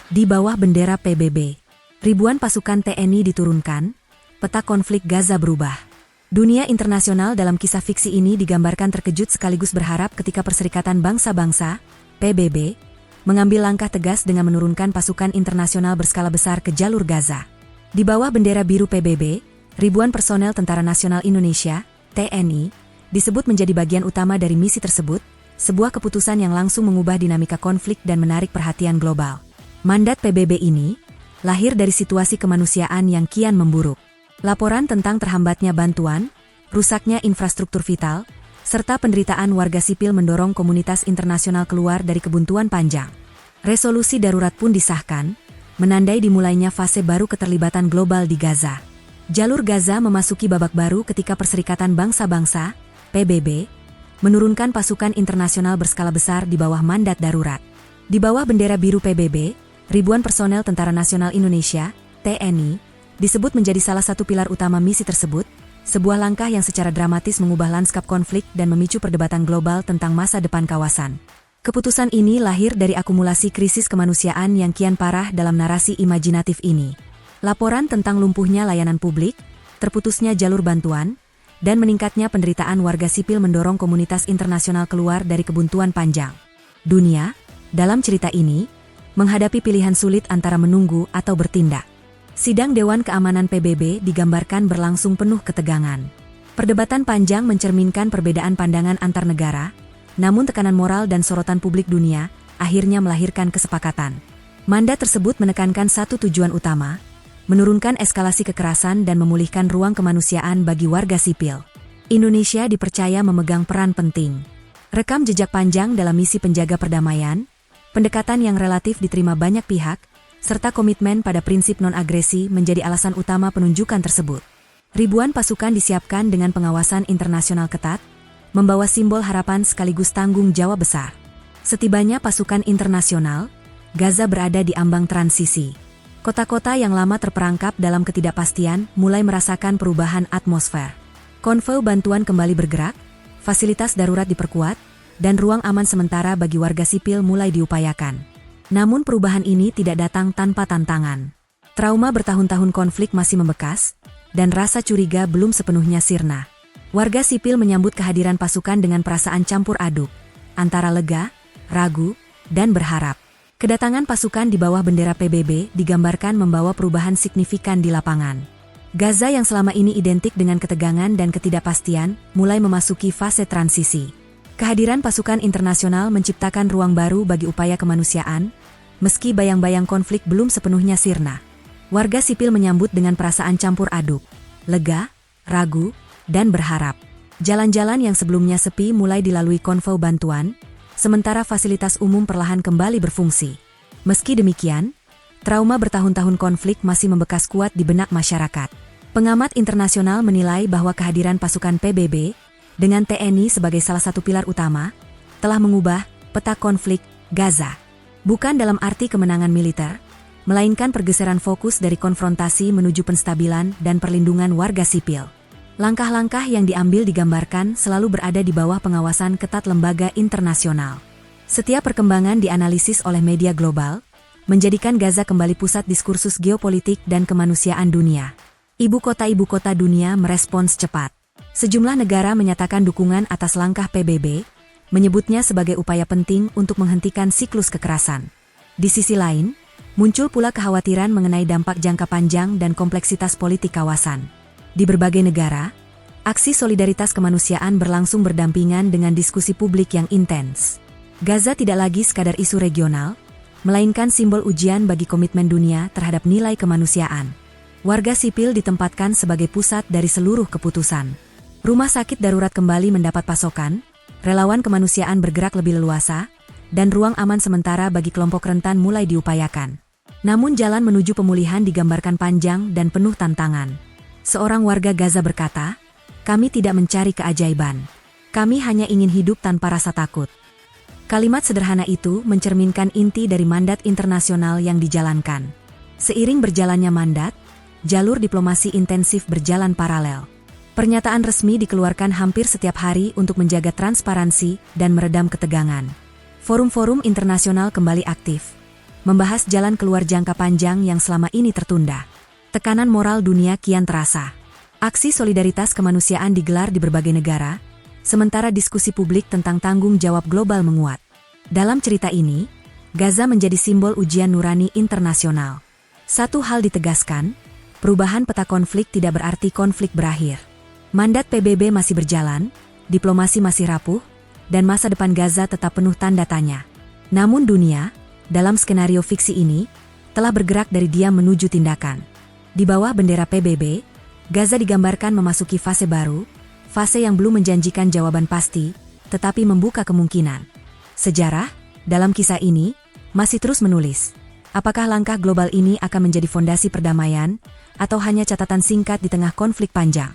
Di bawah bendera PBB, ribuan pasukan TNI diturunkan, peta konflik Gaza berubah. Dunia internasional dalam kisah fiksi ini digambarkan terkejut sekaligus berharap ketika Perserikatan Bangsa-Bangsa, PBB, mengambil langkah tegas dengan menurunkan pasukan internasional berskala besar ke jalur Gaza. Di bawah bendera biru PBB, ribuan personel Tentara Nasional Indonesia, TNI, disebut menjadi bagian utama dari misi tersebut, sebuah keputusan yang langsung mengubah dinamika konflik dan menarik perhatian global. Mandat PBB ini lahir dari situasi kemanusiaan yang kian memburuk. Laporan tentang terhambatnya bantuan, rusaknya infrastruktur vital, serta penderitaan warga sipil mendorong komunitas internasional keluar dari kebuntuan panjang. Resolusi darurat pun disahkan, menandai dimulainya fase baru keterlibatan global di Gaza. Jalur Gaza memasuki babak baru ketika Perserikatan Bangsa-Bangsa, PBB, menurunkan pasukan internasional berskala besar di bawah mandat darurat. Di bawah bendera biru PBB, ribuan personel Tentara Nasional Indonesia, TNI, disebut menjadi salah satu pilar utama misi tersebut, sebuah langkah yang secara dramatis mengubah lanskap konflik dan memicu perdebatan global tentang masa depan kawasan. Keputusan ini lahir dari akumulasi krisis kemanusiaan yang kian parah dalam narasi imajinatif ini. Laporan tentang lumpuhnya layanan publik, terputusnya jalur bantuan, dan meningkatnya penderitaan warga sipil mendorong komunitas internasional keluar dari kebuntuan panjang. Dunia, dalam cerita ini, menghadapi pilihan sulit antara menunggu atau bertindak. Sidang Dewan Keamanan PBB digambarkan berlangsung penuh ketegangan. Perdebatan panjang mencerminkan perbedaan pandangan antar negara, namun tekanan moral dan sorotan publik dunia akhirnya melahirkan kesepakatan. Mandat tersebut menekankan satu tujuan utama, menurunkan eskalasi kekerasan dan memulihkan ruang kemanusiaan bagi warga sipil. Indonesia dipercaya memegang peran penting. Rekam jejak panjang dalam misi penjaga perdamaian, pendekatan yang relatif diterima banyak pihak, serta komitmen pada prinsip non-agresi menjadi alasan utama penunjukan tersebut. Ribuan pasukan disiapkan dengan pengawasan internasional ketat, membawa simbol harapan sekaligus tanggung jawab besar. Setibanya pasukan internasional, Gaza berada di ambang transisi. Kota-kota yang lama terperangkap dalam ketidakpastian mulai merasakan perubahan atmosfer. Konvoi bantuan kembali bergerak, fasilitas darurat diperkuat, dan ruang aman sementara bagi warga sipil mulai diupayakan. Namun perubahan ini tidak datang tanpa tantangan. Trauma bertahun-tahun konflik masih membekas, dan rasa curiga belum sepenuhnya sirna. Warga sipil menyambut kehadiran pasukan dengan perasaan campur aduk, antara lega, ragu, dan berharap. Kedatangan pasukan di bawah bendera PBB digambarkan membawa perubahan signifikan di lapangan. Gaza yang selama ini identik dengan ketegangan dan ketidakpastian, mulai memasuki fase transisi. Kehadiran pasukan internasional menciptakan ruang baru bagi upaya kemanusiaan, meski bayang-bayang konflik belum sepenuhnya sirna. Warga sipil menyambut dengan perasaan campur aduk, lega, ragu, dan berharap. Jalan-jalan yang sebelumnya sepi mulai dilalui konvoi bantuan, sementara fasilitas umum perlahan kembali berfungsi. Meski demikian, trauma bertahun-tahun konflik masih membekas kuat di benak masyarakat. Pengamat internasional menilai bahwa kehadiran pasukan PBB dengan TNI sebagai salah satu pilar utama, telah mengubah peta konflik Gaza. Bukan dalam arti kemenangan militer, melainkan pergeseran fokus dari konfrontasi menuju penstabilan dan perlindungan warga sipil. Langkah-langkah yang diambil digambarkan selalu berada di bawah pengawasan ketat lembaga internasional. Setiap perkembangan dianalisis oleh media global, menjadikan Gaza kembali pusat diskursus geopolitik dan kemanusiaan dunia. Ibu kota dunia merespons cepat. Sejumlah negara menyatakan dukungan atas langkah PBB, menyebutnya sebagai upaya penting untuk menghentikan siklus kekerasan. Di sisi lain, muncul pula kekhawatiran mengenai dampak jangka panjang dan kompleksitas politik kawasan. Di berbagai negara, aksi solidaritas kemanusiaan berlangsung berdampingan dengan diskusi publik yang intens. Gaza tidak lagi sekadar isu regional, melainkan simbol ujian bagi komitmen dunia terhadap nilai kemanusiaan. Warga sipil ditempatkan sebagai pusat dari seluruh keputusan. Rumah sakit darurat kembali mendapat pasokan, relawan kemanusiaan bergerak lebih leluasa, dan ruang aman sementara bagi kelompok rentan mulai diupayakan. Namun jalan menuju pemulihan digambarkan panjang dan penuh tantangan. Seorang warga Gaza berkata, "Kami tidak mencari keajaiban. Kami hanya ingin hidup tanpa rasa takut." Kalimat sederhana itu mencerminkan inti dari mandat internasional yang dijalankan. Seiring berjalannya mandat, jalur diplomasi intensif berjalan paralel. Pernyataan resmi dikeluarkan hampir setiap hari untuk menjaga transparansi dan meredam ketegangan. Forum-forum internasional kembali aktif, membahas jalan keluar jangka panjang yang selama ini tertunda. Tekanan moral dunia kian terasa. Aksi solidaritas kemanusiaan digelar di berbagai negara, sementara diskusi publik tentang tanggung jawab global menguat. Dalam cerita ini, Gaza menjadi simbol ujian nurani internasional. Satu hal ditegaskan, perubahan peta konflik tidak berarti konflik berakhir. Mandat PBB masih berjalan, diplomasi masih rapuh, dan masa depan Gaza tetap penuh tanda tanya. Namun dunia, dalam skenario fiksi ini, telah bergerak dari diam menuju tindakan. Di bawah bendera PBB, Gaza digambarkan memasuki fase baru, fase yang belum menjanjikan jawaban pasti, tetapi membuka kemungkinan. Sejarah, dalam kisah ini, masih terus menulis. Apakah langkah global ini akan menjadi fondasi perdamaian, atau hanya catatan singkat di tengah konflik panjang?